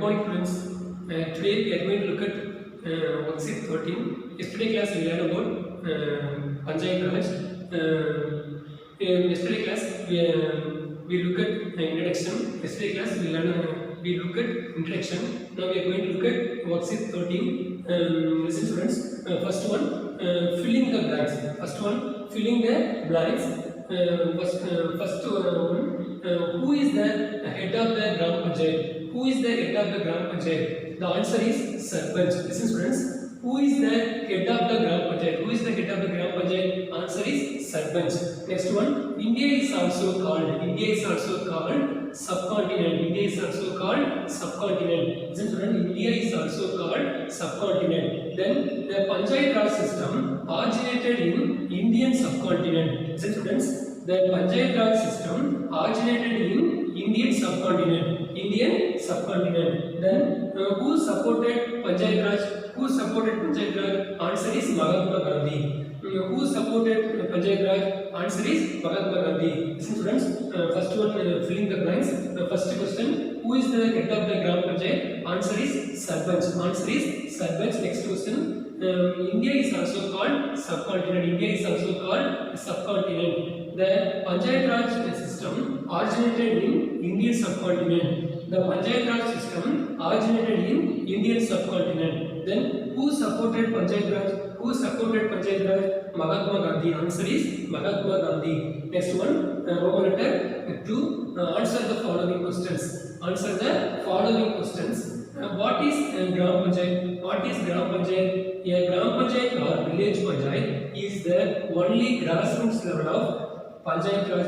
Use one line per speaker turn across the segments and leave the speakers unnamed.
morning students. Today we are going to look at worksheet 13. Yesterday class we learned about Panchayat Raj. Yesterday class we look at introduction. Yesterday class we look at introduction. Now we are going to look at worksheet 13. Listen students. First one, filling the blanks. First one, filling the blanks. First one, who is the head of the Gram Panchayat? Who is the head of the Gram Panchayat? The answer is Sarpanch. Listen students. Who is the head of the Gram Panchayat? Who is the head of the Gram Panchayat? Answer is Sarpanch. Next one. India is also called subcontinent. India is also called subcontinent. Listen students. India is also called subcontinent. Then the Panchayat Raj system originated in Indian subcontinent. Listen students. The Panchayat Raj system originated in Indian subcontinent. Then who supported Panchayat Raj? Answer is Mahatma Gandhi. Who supported Panchayat Raj? Answer is Mahatma Gandhi. Listen students. First one, filling the blanks. First question, who is the head of the Gram Panchayat? Answer is Sarpanch. Next question. India is also called subcontinent. The Panchayat Raj system originated in Indian subcontinent. Then who supported Panchayat Raj? Mahatma Gandhi. Answer is Mahatma Gandhi. Next one, Roman letter 2. Answer the following questions. What is Gram Panchayat? A Gram Panchayat or village Panchayat is the only grassroots level of Panchayat Raj.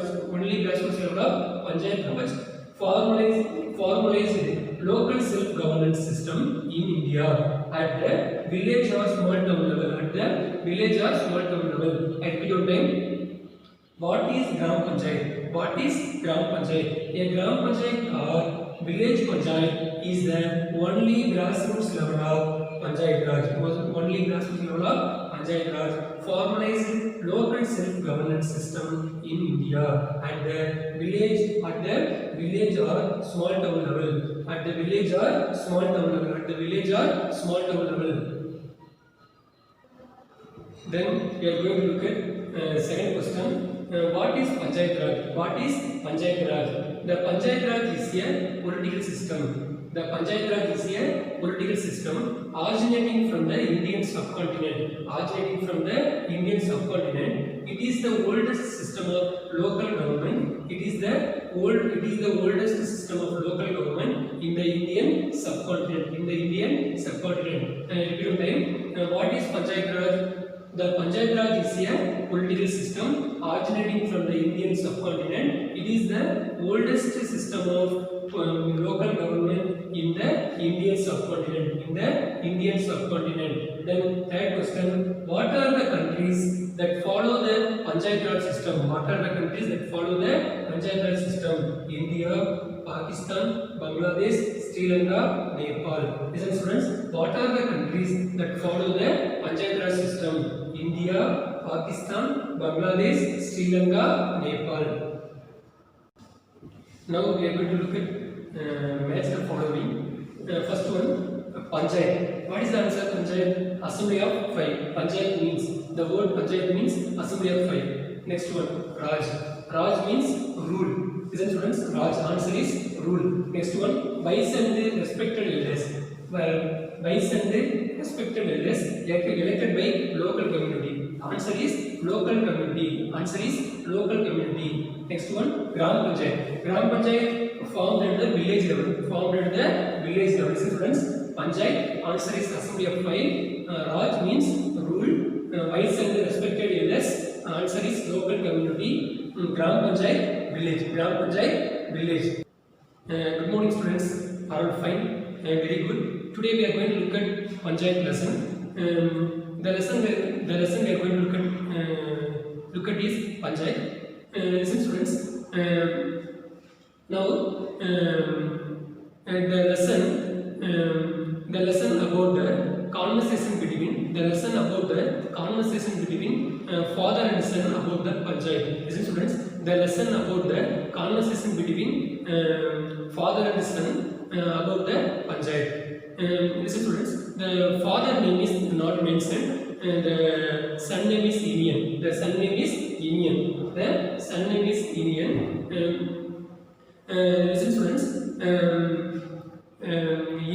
Formalized local self-governance system in India at the village or small town level. At video time, what is Gram Panchayat? A Gram Panchayat or village Panchayat is the only grassroots level of Panchayat Raj. Formalized local self-governance system in India at the village or small town level. Then we are going to look at second question. What is Panchayat Raj? The Panchayat Raj is a political system. Originating from the Indian subcontinent. It is the oldest system of local government. It is the oldest system of local government in the Indian subcontinent. What is Panchayat Raj? The Panchayat Raj is a political system originating from the Indian subcontinent. It is the oldest system of local government in the Indian subcontinent. Then third question, what are the countries that follow the Panchayat Raj system? India, Pakistan, Bangladesh, Sri Lanka, Nepal. Listen students, what are the countries that follow the Panchayat Raj system? India, Pakistan, Bangladesh, Sri Lanka, Nepal. Now we are going to look at match the following. First one, Panchayat. What is the answer? Panchayat, assembly of 5. The word Panchayat means assembly of 5. Next one, Raj. Raj means rule. Listen students, Raj, answer is rule. Next one, vice and respected elders. Vice and respected elders elected by local community. Answer is local community. Next one, Gram Panchayat formed at the village level. Listen students, Panchayat, answer is assembly of 5. Raj means rule. Vice and respected elders, answer is local community. Gram Panchayat village. Good morning students, are all fine? Very good. Today we are going to look at Panchayat lesson. The lesson we are going to look at is Panchayat. Listen students. Now the lesson about the conversation between father and son about the Panchayat. Listen students, the lesson about the conversation between father and son about the Panchayat. Listen students, the father name is not mentioned, and the son name is Union. The son name is Union. The son name is Union. Listen students,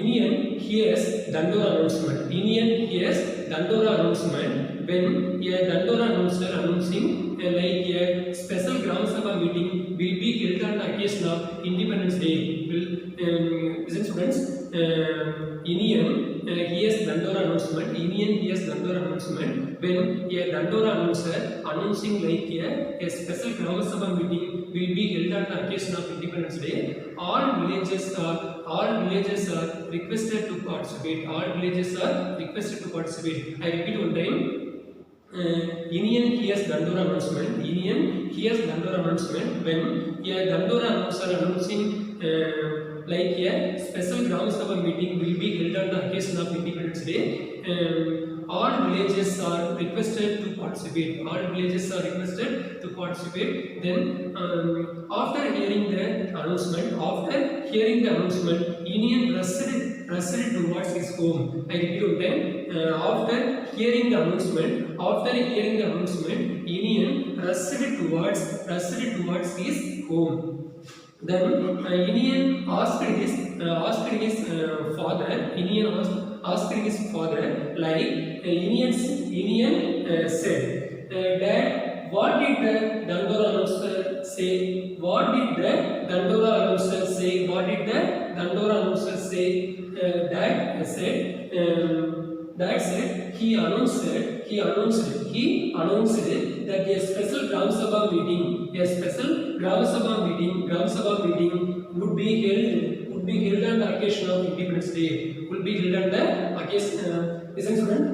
Union hears Dandora announcement. Union hears Dandora announcement when a Dandora announcer announcing like a special Gram Sabha meeting will be held on the occasion of Independence Day. Listen students, Union hears Dandora announcement. Union hears Dandora announcement when a Dandora announcer announcing like a special Gram Sabha meeting will be held on the occasion of Independence Day. All villages are requested to participate. All villages are requested to participate. I repeat one time. Union hears Dandora announcement. Union hears Dandora announcement when a Dandora announcer announcing like a special Gram Sabha meeting will be held on the occasion of Independence Day. All villages are requested to participate. All villages are requested to participate. Then after hearing the announcement, Union rushed towards his home. I repeat one time. After hearing the announcement, Union rushed towards his home. Then Union asked his father. Union asked his father like Union said, Dad, what did the Dandora announcer say? What did the Dandora announced Dad said he announced that a special Gram Sabha meeting would be held on the occasion of Independence Day. Would be held on the occasion. Listen students,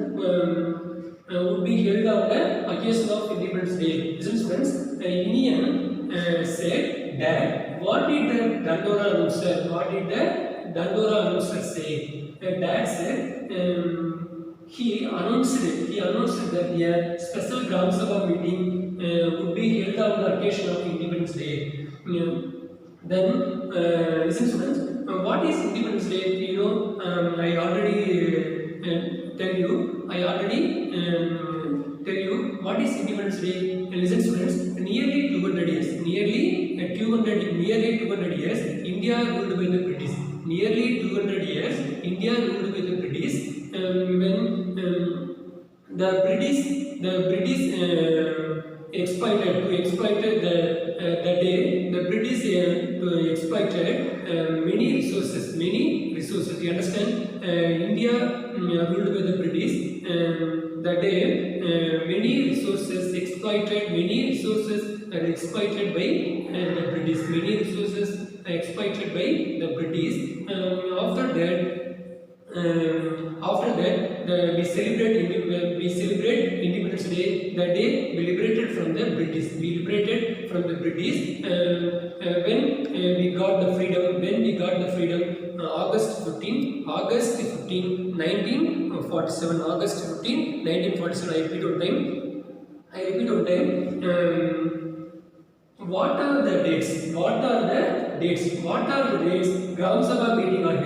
would be held on the occasion of Independence Day. Listen students, Union said, Dad, what did the Dandora announcer say? Dad said, he announced that a special Gram Sabha meeting would be held on the occasion of Independence Day. Then, listen students, what is Independence Day? You know, I already tell you what is Independence Day. Listen students, nearly 200 years, India ruled by the British. Nearly 200 years, India ruled by the British. When the British exploited the day, the British exploited many resources. You understand? India ruled by the British. The day many resources exploited by the British. Many resources exploited by the British. After that, we celebrate Independence Day. The day we liberated from the British. When we got the freedom. August 15, 1947. August 15, 1947. I repeat one time. What are the dates? Gram Sabha meeting are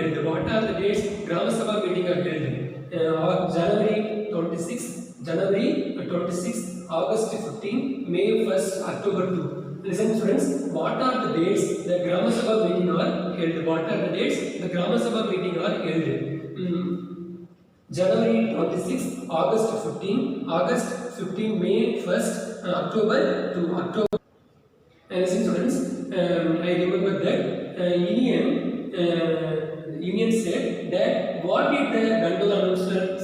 held. January 26, August 15, May 1st, October 2. Listen friends, what are the dates the Gram Sabha meeting are held? January 26, August 15, May 1st, October 2. Listen students, I remember that Union said that what did the Dandora announcer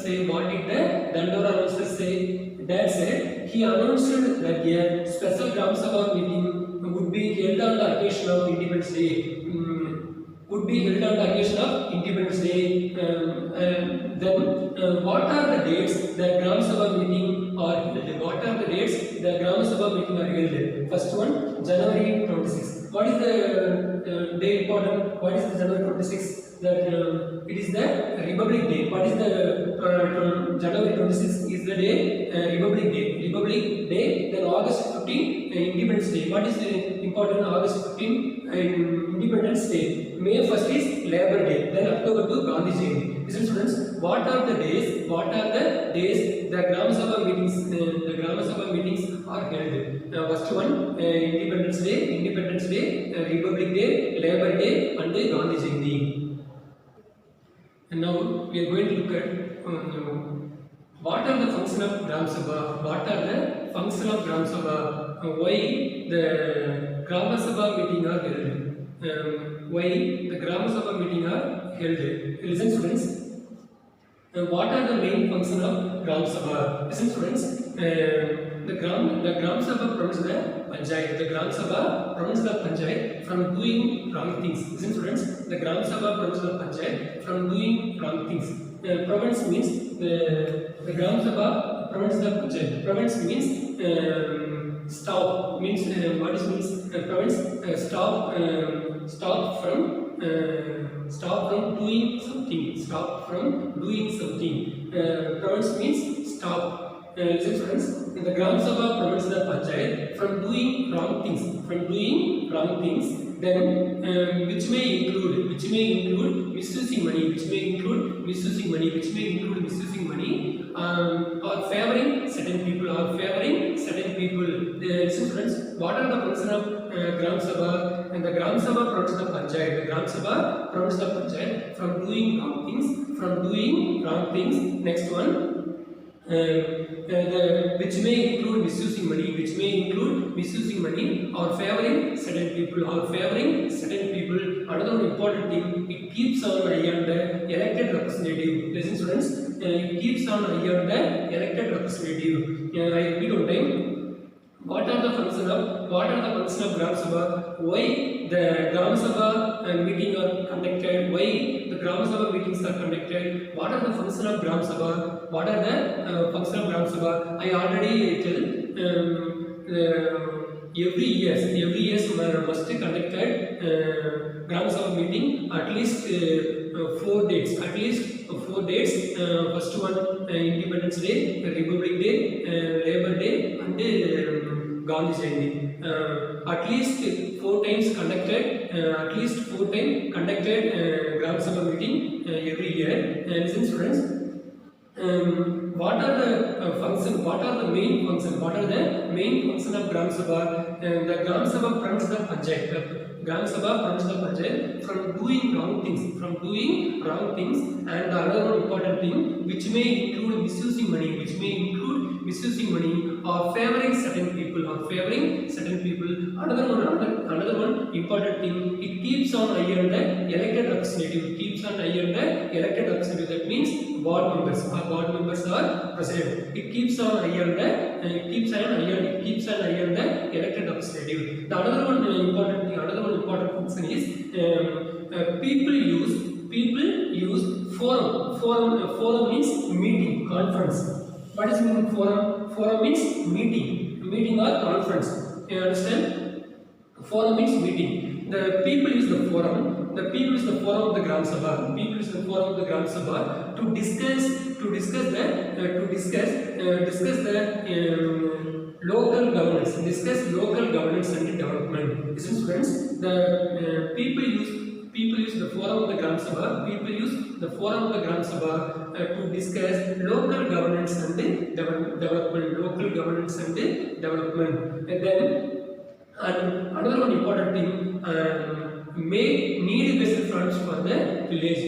say? Dad said he announced that a special Gram Sabha meeting would be held on the occasion of Independence Day. Then what are the dates the Gram Sabha meeting are held? First one, January 26. What is the day important? What is the January 26? That it is the Republic Day. What is the January 26 is the day Republic Day. Then August 15 Independence Day. What is the important August 15 Independence Day? May 1st is Labor Day. Then October 2 Gandhi Jayanti. Listen students, what are the days? What are the days the Gram Sabha meetings? The Gram Sabha meetings are held. First one, Independence Day, Republic Day, Labor Day, and Gandhi Jayanti. And now we are going to look at what are the function of Gram Sabha? What are the function of Gram Sabha? Why the Gram Sabha meeting are held? Why the Gram Sabha meeting are held? Listen students, what are the main function of Gram Sabha? Listen students, the Gram Sabha prevents the Panchayat. The Gram Sabha prevents the Panchayat from doing wrong things. Listen students, the Gram Sabha prevents the Panchayat from doing wrong things. Prevents means the Gram Sabha prevents the Panchayat. Prevents means stop. Means what is means prevents stop from doing something. Stop from doing something. Prevents means stop. Listen friends, the Gram Sabha prevents the Panchayat from doing wrong things. Then which may include misusing money, or favoring certain people. Listen friends, what are the function of Gram Sabha? And the Gram Sabha prevents the Panchayat. From doing wrong things. Next one, which may include misusing money, or favoring certain people. Another important thing, it keeps on eye on the elected representative. Listen students, it keeps on eye on the elected representative. I repeat one time. What are the function of Gram Sabha? Why the Gram Sabha meeting are conducted? Why the Gram Sabha meetings are conducted? What are the function of Gram Sabha? I already tell. Every year must conducted Gram Sabha meeting at least 4 dates. First one, Independence Day, Republic Day, Labor Day, and Gandhi Jayanti. At least 4 times conducted. Gram Sabha meeting every year. Listen students, what are the main function of Gram Sabha? The Gram Sabha prevents the Panchayat. From doing wrong things. And the other one important thing, which may include misusing money, or favoring certain people. Another one important thing, it keeps on eye on the elected representative. That means board members are president. It keeps an eye on the elected representative. The another one important function is people use forum. Forum means meeting, conference. What is meaning forum? Forum means meeting or conference. You understand? Forum means meeting. The people use the forum. The people use the forum of the Gram Sabha. To discuss the local governance. And development. Listen friends, the people use the forum of the Gram Sabha. To discuss local governance and development. And then another one important thing, make need-based plans for the village.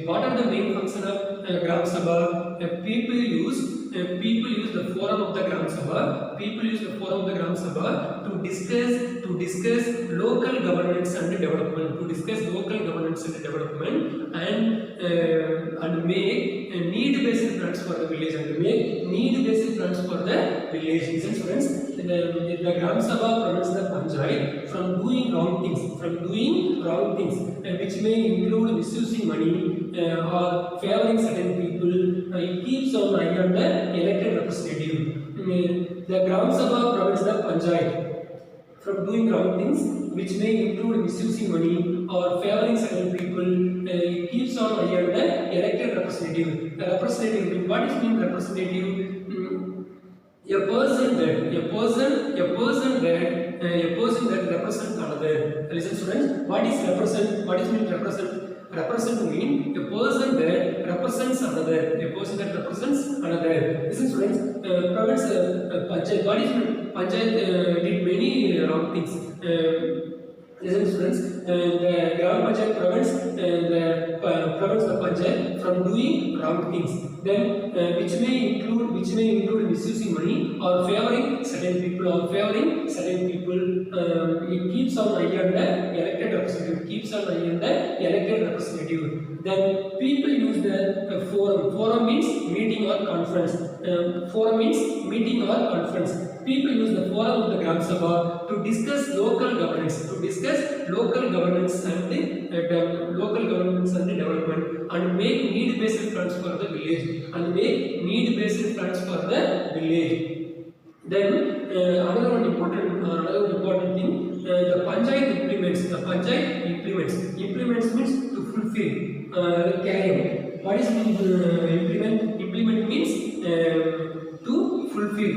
What are the main function of Gram Sabha? People use the forum of the Gram Sabha. To discuss local governance and development. And make need-based plans for the village. Listen friends, the Gram Sabha prevents the Panchayat from doing wrong things, which may include misusing money or favoring certain people. It keeps on eye on the elected representative. The Gram Sabha prevents the Panchayat from doing wrong things, which may include misusing money or favoring certain people. It keeps on eye on the elected representative. The representative, what is mean representative? A person that a person that represents another. Listen students, what is represent? What is mean represent? Represent mean a person that represents another. A person that represents another. Listen students, prevents panchayat. What is panchayat? Did many wrong things. Listen students, the Gram Panchayat prevents the Panchayat from doing wrong things. Then which may include misusing money or favoring certain people it keeps on eye on the elected representative. Then people use the forum means meeting or conference. People use the forum of the Gram Sabha to discuss local governance and the development and make need-based plans for the village Then another one important thing, the panchayat implements. Implements means to fulfill, carry out. What is implement? Implement means to fulfill,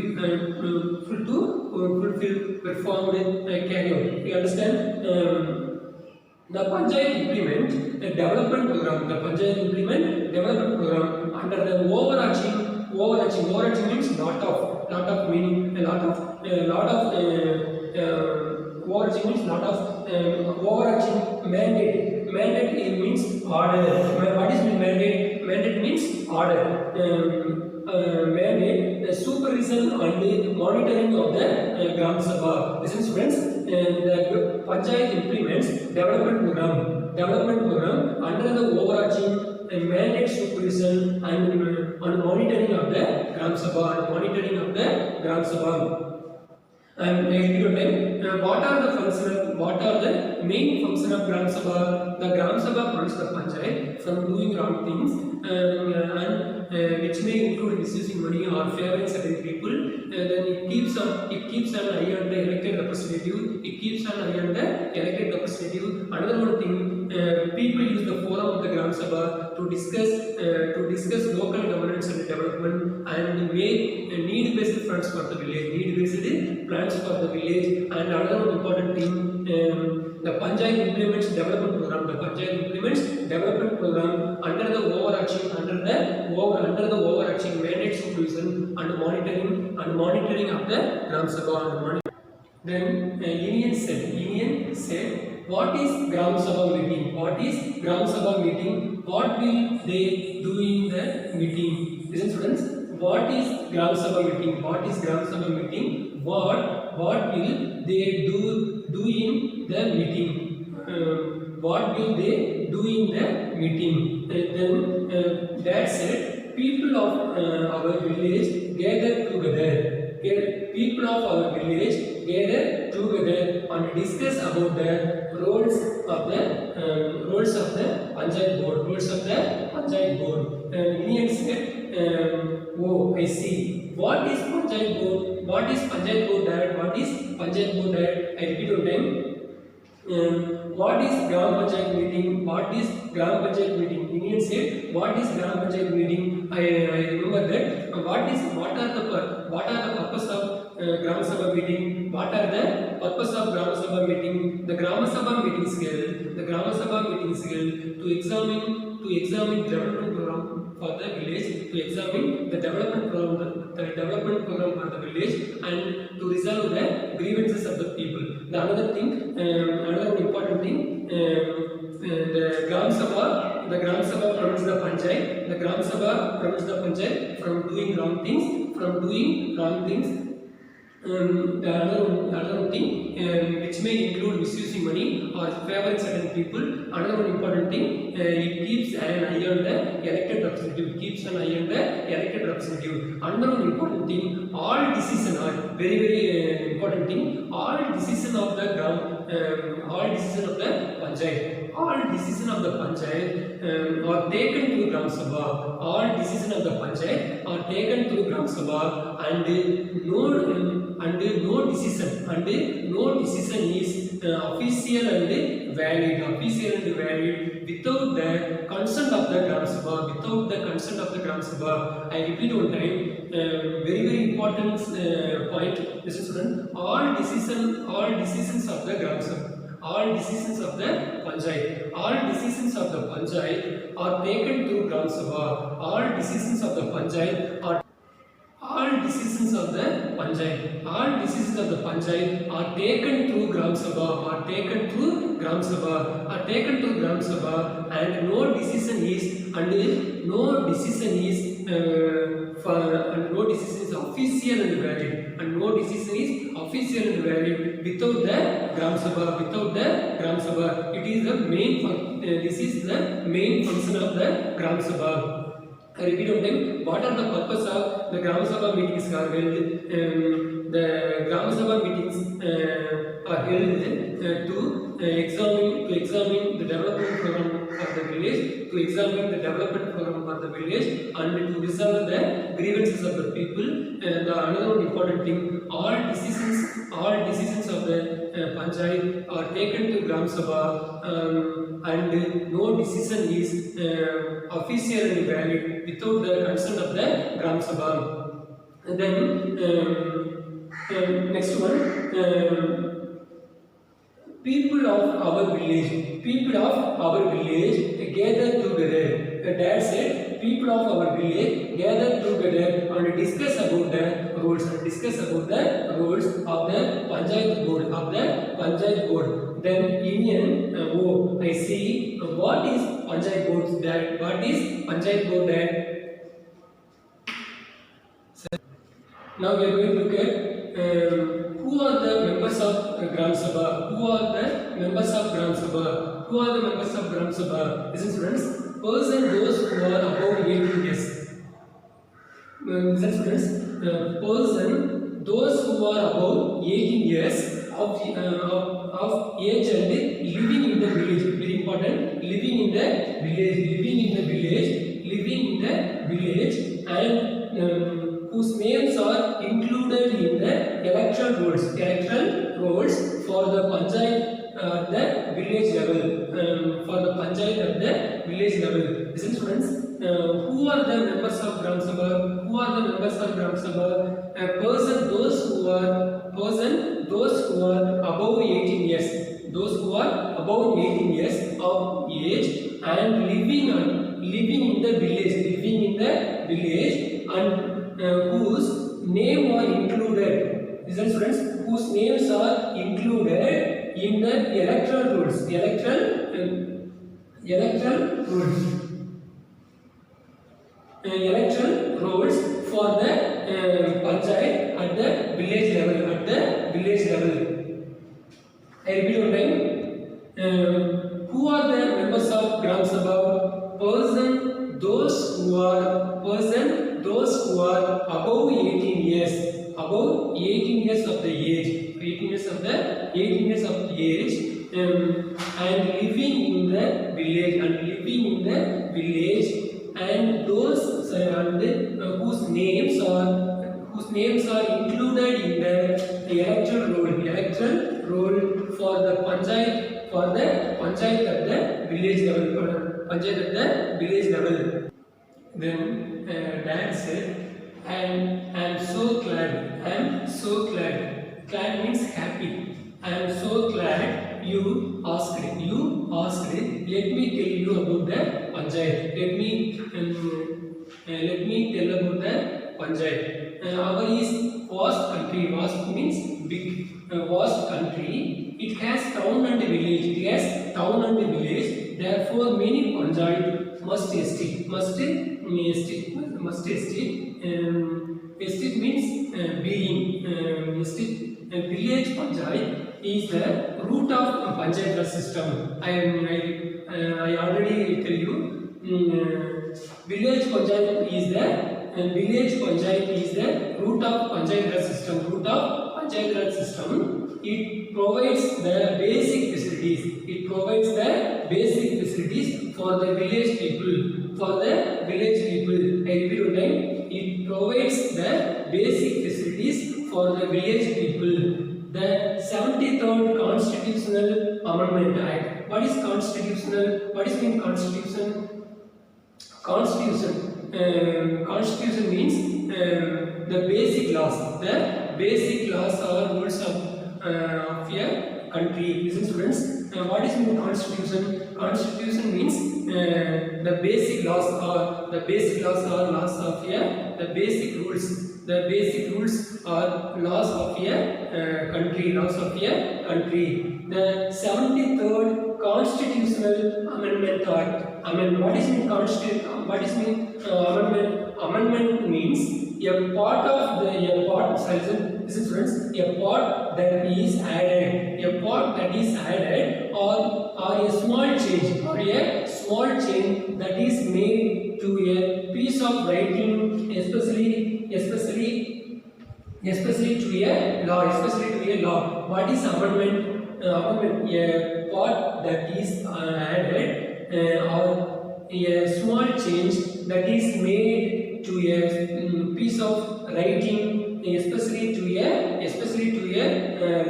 performed, carry out. You understand? The Panchayat implement the development program. Under the overarching means lot of meaning, overarching means overarching mandate. Mandate means order. What is mandate? Mandate means order. Mandate the supervision and monitoring of the Gram Sabha. Listen students, the Panchayat implements development program under the overarching mandate supervision and monitoring of the Gram Sabha. And what are the main function of Gram Sabha? The Gram Sabha prevents the Panchayat from doing wrong things which may include misusing money or favoring certain people. Then it keeps an eye on the elected representative. Another one thing, people use the forum of the Gram Sabha to discuss local governance and development and make need-based plans for the village. And another important thing, the Panchayat implements development program under the overarching mandate supervision and monitoring of the Gram Sabha. Then Union said, what is Gram Sabha meeting? What will they do in the meeting? Listen students, what is Gram Sabha meeting? What will they do in the meeting? What will they do in the meeting? Then that said, people of our village gather together. And discuss about the roles of the Panchayat board. Union said, oh, I see. What is Panchayat board? What is Panchayat board? I repeat one time. What is Gram Panchayat meeting? Union said, what is Gram Panchayat meeting? I remember that. What are the purpose of Gram Sabha meeting? What are the purpose of Gram Sabha meeting? The Gram Sabha meeting is held to examine development program for the village, the development program for the village, and to resolve the grievances of the people. Another important thing, the Gram Sabha prevents the Panchayat. The Gram Sabha prevents the Panchayat from doing wrong things. The another thing, which may include misusing money or favoring certain people. Another one important thing, it keeps an eye on the elected representative. Another one important thing, all decisions are very important thing. All decisions of the Panchayat are taken to Gram Sabha. All decisions of the Panchayat are taken to Gram Sabha, and no decision is official and valid. Official and valid without the consent of the Gram Sabha. Without the consent of the Gram Sabha. I repeat one time. Very important point. Listen, student. All decisions of the Gram Sabha, all decisions of the Panchayat, all decisions of the Panchayat are taken through Gram Sabha. All decisions of the Panchayat are all decisions of the Panchayat are taken through Gram Sabha, and no decision is official and valid, without the Gram Sabha. It is the main this is the main function of the Gram Sabha. I repeat one time. What are the purpose of the Gram Sabha meetings are held? The Gram Sabha meetings are held to examine the development program of the village, and to resolve the grievances of the people. Another one important thing: all decisions of the Panchayat are taken to Gram Sabha, and no decision is official and valid without the consent of the Gram Sabha. And then next one. People of our village gather together. Dad said, people of our village gather together and discuss about the rules of the Panchayat board. Then Union, I see what is Panchayat board, Dad? What is Panchayat board, Dad? Now we are going to look at who are the members of Gram Sabha? Listen, students. Those who are above 18 years. Listen, students. Those who are above 18 years of age and living in the village. Very important. Living in the village, and whose names are included in the electoral rolls for the Panchayat at the village level. Listen, students. Who are the members of Gram Sabha? Those who are above 18 years. Those who are above 18 years of age and living in the village, and whose name are included. Listen, students. Whose names are included in the electoral rules. Electoral rules for the Panchayat at the village level. I repeat one time. Who are the members of Gram Sabha? Those who are above 18 years. Above 18 years of the age. 18 years of the age. And living in the village, and those whose names are included in the electoral roll for the Panchayat at the village level. Then Dad said, I am so glad. Glad means happy. I am so glad you asked. Let me tell you about the Panchayat. Let me tell about the Panchayat. Our is vast country. Vast means big. Vast country. It has town and village. Therefore, many Panchayat must estate. Estate means being. Village Panchayat is the root of Panchayat Raj system. I already tell you. Village Panchayat is the root of Panchayat Raj system. It provides the basic facilities for the village people. I repeat one time. It provides the basic facilities for the village people. The 7 73rd Constitutional Amendment Act. What is constitutional? What is mean constitution? Constitution means the basic laws. The basic laws or rules of a country. Listen, students. What is mean constitution? Constitution means the basic laws or laws of a the basic rules. The basic rules or laws of a country. Laws of a country. The 73rd Constitutional Amendment Act. What is mean constitution? What is mean amendment? Amendment means a part of the listen friends, a part that is added or a small change that is made to a piece of writing, especially to a law. What is amendment? A part that is added or a small change that is made to a piece of writing, especially to a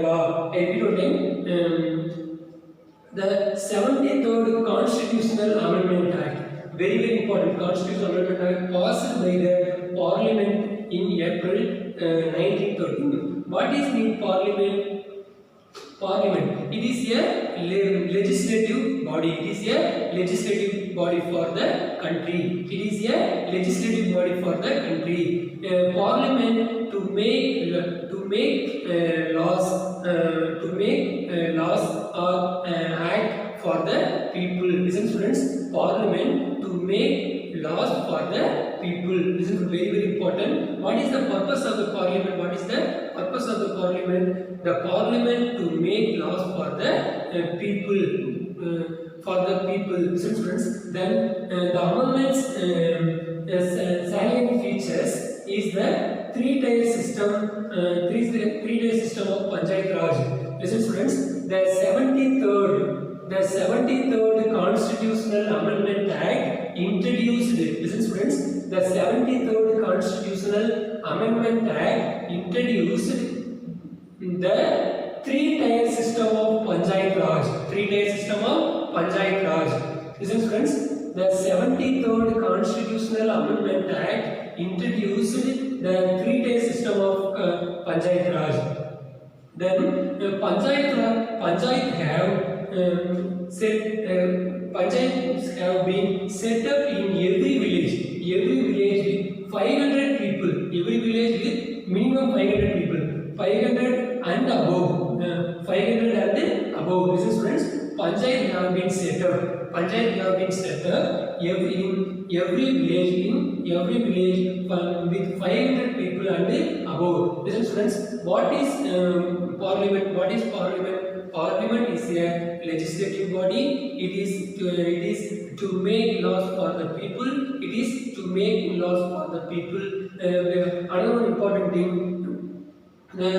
law. I repeat again. The 73rd Constitutional Amendment Act, very important Constitutional Amendment Act, passed by the Parliament in April 1913. What is mean Parliament? Parliament. It is a legislative body. It is a legislative body for the country. It is a legislative body for the country. Parliament to make laws or act for the people. Listen, students. Parliament to make laws for the people. This is very, very important. What is the purpose of the Parliament? What is the purpose of the Parliament? The Parliament to make laws for the people. Listen, students. Then the amendments salient features is the three-tier system. Three-tier system of Panchayat Raj. Listen, students. The 73rd Constitutional Amendment Act introduced. Listen, students. The 73rd Constitutional Amendment Act introduced the three-tier system of Panchayat Raj. Three-tier system of Panchayat Raj. Listen, friends. The 73rd Constitutional Amendment Act introduced the three-tier system of Panchayat Raj. Then Panchayat have been set up in every village with 500 people. Every village with minimum 500 people. 500 and above. 500 and above. This is friends. Panchayat have been set up. In every village with 500 people and above. This is friends. What is Parliament? What is Parliament? Parliament is a legislative body. It is to make laws for the people. It is to make laws for the people. Another important thing, the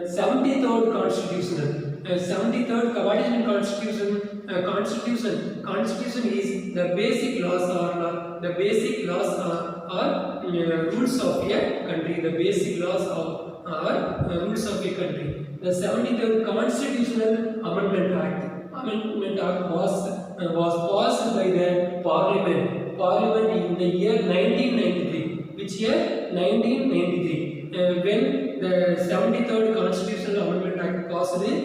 73rd Constitutional. 73rd. What is in Constitution? Constitution is the basic laws or rules of a country. The basic laws are rules of a country. The 73rd Constitutional Amendment Act was passed by the Parliament in the year 1993. Which year? 1993. When the 73rd Constitutional Amendment Act passed in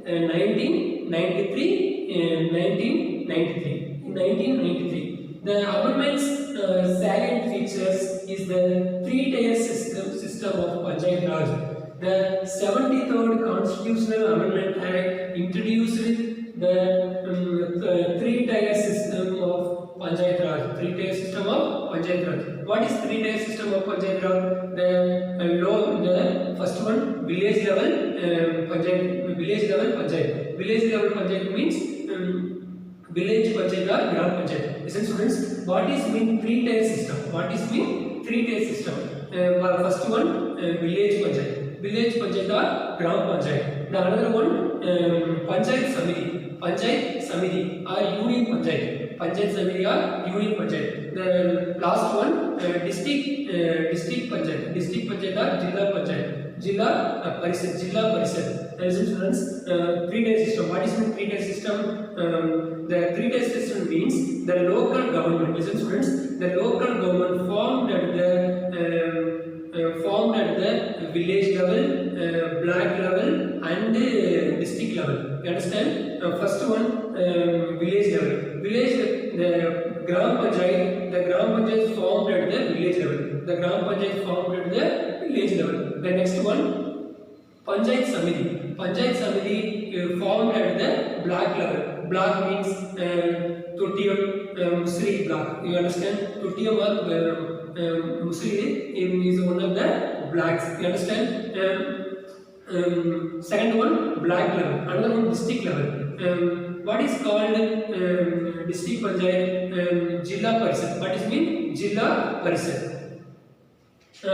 1993. In 1993. The amendment's salient features is the three-tier system of Panchayat Raj. The 73rd Constitutional Amendment Act introduced the three-tier system of Panchayat Raj. Three-tier system of Panchayat Raj. What is three-tier system of Panchayat Raj? The first one, village level Panchayat. Village level Panchayat means village Panchayat or Gram Panchayat. Listen, students. What is mean three-tier system? First one, village Panchayat. Village Panchayat or Gram Panchayat. The another one, Panchayat Samiti or Union Panchayat. Panchayat Samiti or Union Panchayat. The last one, district Panchayat or Jilla Panchayat. Jilla Parishad. Jilla Parishad. Listen students, three-tier system. What is mean three-tier system? The three-tier system means the local government. Listen students, the local government formed at the village level, block level, and district level. You understand? First one, village level. Village, the Gram Panchayat formed at the village level. The Gram Panchayat formed at the village level. The next one, Panchayat Samiti. Panchayat Samiti formed at the block level. Block means Tuttiyam, Musri block. You understand? Tuttiyam or Musri is one of the blocks. You understand? Second one, block level. Another one, district level. What is called district panchayat? Jilla Parishad. What is mean? Jilla Parishad. I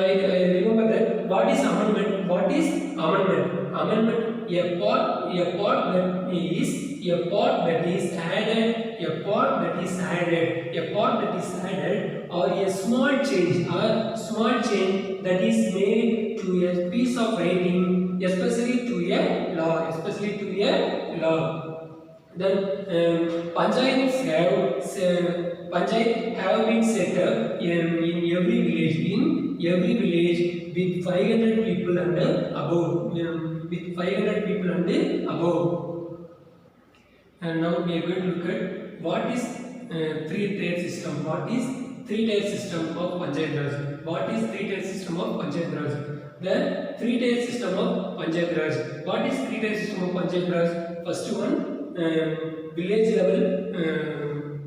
remember that. What is amendment? What is amendment? Amendment, a part that is added, or a small change that is made to a piece of writing, especially to a law. Then panchayat have been set up in every village with 500 people and above. And now we are going to look at what is three-tier system. What is three-tier system of Panchayat Raj? What is three-tier system of Panchayat Raj? The three-tier system of Panchayat Raj. What is three-tier system of Panchayat Raj? First one, village level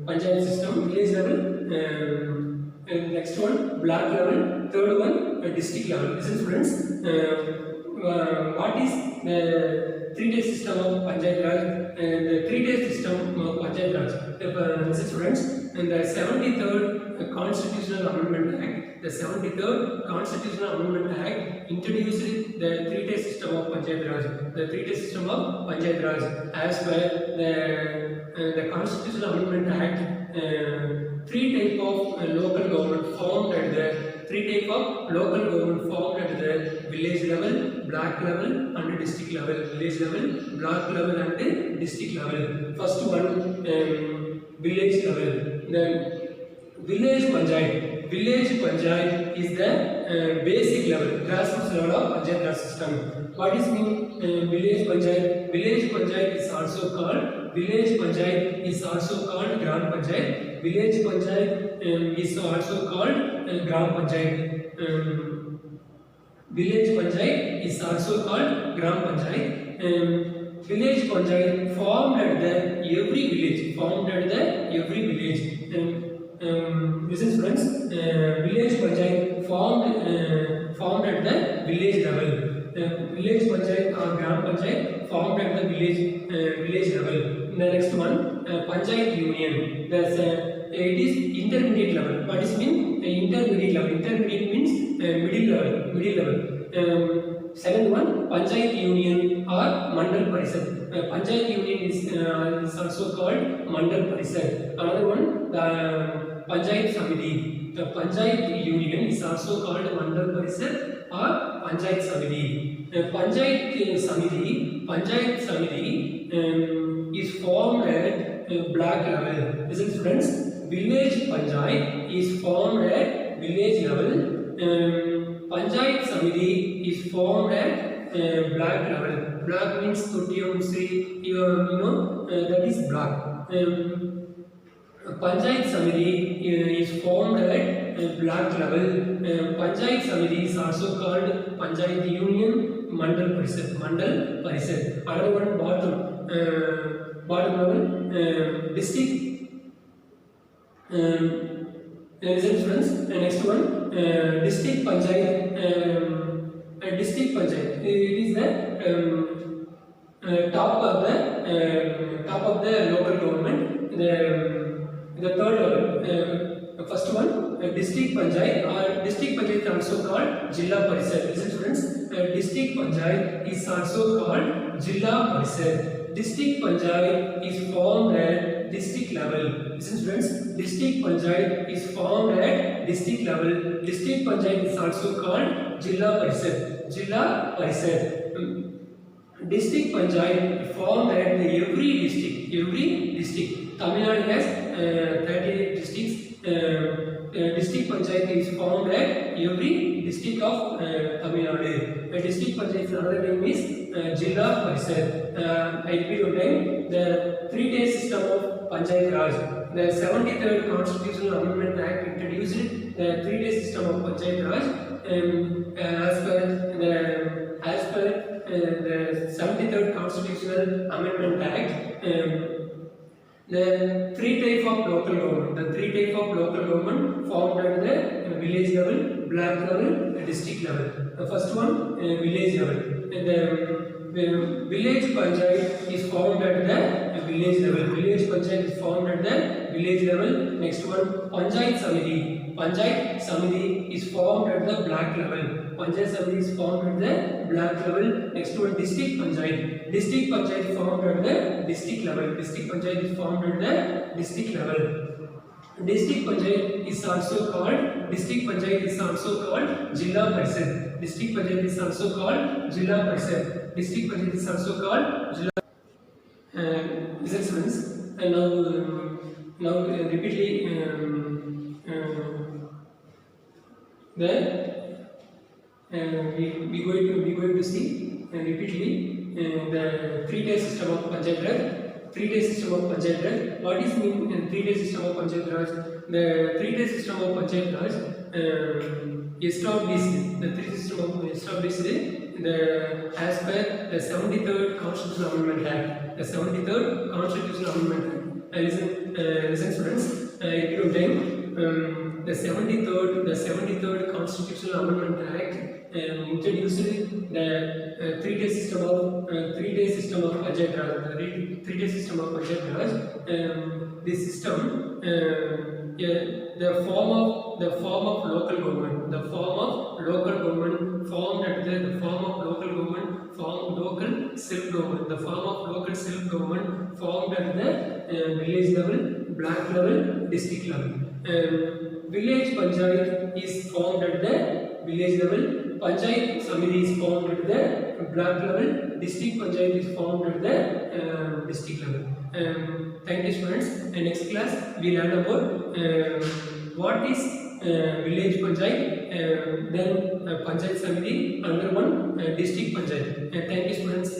Panchayat system, village level. Next one, block level. Third one, district level. Listen students, what is the three-tier system of Panchayat Raj? The three-tier system of Panchayat Raj. Listen students, and the 73rd Constitutional Amendment Act. The 73rd Constitutional Amendment Act introduced the three-tier system of Panchayat Raj. The three-tier system of Panchayat Raj, as per the Constitutional Amendment Act, three type of local government formed at the village level, block level, and district level. Village level, block level, and district level. First one, village level. Then village panchayat is the basic level, grassroots level of Panchayat Raj system. What is mean village panchayat? Village panchayat is also called Gram Panchayat. Village panchayat is also called Gram Panchayat. Village panchayat is also called Gram Panchayat. Village panchayat formed at the every village. Listen students, village panchayat formed at the village level. Village panchayat or Gram Panchayat formed at the village level. The next one, Panchayat Union. It is intermediate level. What is mean? Intermediate level. Intermediate means middle level. Second one, Panchayat Union or Mandal Parishad. Panchayat Union is also called Mandal Parishad. Another one, the Panchayat Samiti. The Panchayat Union is also called Mandal Parishad or Panchayat Samiti. Panchayat Samiti is formed at block level. Listen students, village panchayat is formed at village level. Panchayat Samiti is formed at block level. Block means Tuttiyam, Musri, that is block. Panchayat Samiti is formed at block level. Panchayat Samiti is also called Panchayat Union, Mandal Parishad. Another one, bottom level, district. Listen friends, next one, district panchayat. District panchayat, it is the top of the local government. The third level, first one, district panchayat is also called Jilla Parishad. Listen students, district panchayat is also called Jilla Parishad. District panchayat is formed at district level. Listen students, district panchayat is formed at district level. District panchayat is also called Jilla Parishad. Jilla Parishad. District panchayat formed at every district. Every district. Tamil Nadu has 38 districts. District panchayat is formed at every district of Tamil Nadu. District panchayat another name is Jilla Parishad. I repeat one time. The 3-day system of Panchayat Raj. The 73rd Constitutional Amendment Act introduced the 3-day system of Panchayat Raj. As per the 73rd Constitutional Amendment Act. The 3 type of local government. The 3 type of local government formed at the village level, block level, district level. The first one, village level. The village panchayat is formed at the village level. Village panchayat is formed at the village level. Next one, panchayat samiti. Panchayat samiti is formed at the block level. Panchayat samiti is formed at the block level. Next one, district panchayat. District panchayat is formed at the district level. District panchayat is formed at the district level. District panchayat is also called Jilla Parishad. District panchayat is also called Jilla Parishad. District panchayat is also called Jilla. Listen students, and now repeatedly we going to see repeatedly the 3-day system of Panchayat Raj. 3-day system of Panchayat Raj. What is mean 3-day system of Panchayat Raj? The 3-day system of Panchayat Raj established as per the 73rd Constitutional Amendment Act. The 73rd Constitutional Amendment Act. Listen students, the 73rd Constitutional Amendment Act introduced the 3-day system of Panchayat Raj. The 3-day system of Panchayat Raj. This system, the form of local government, formed at the local self-government formed at the village level, block level, district level. Village panchayat is formed at the village level. Panchayat samiti is formed at the block level. District panchayat is formed at the district level. Thank you students. In next class we learn about what is village panchayat, then panchayat samiti, another one district panchayat. Thank you students.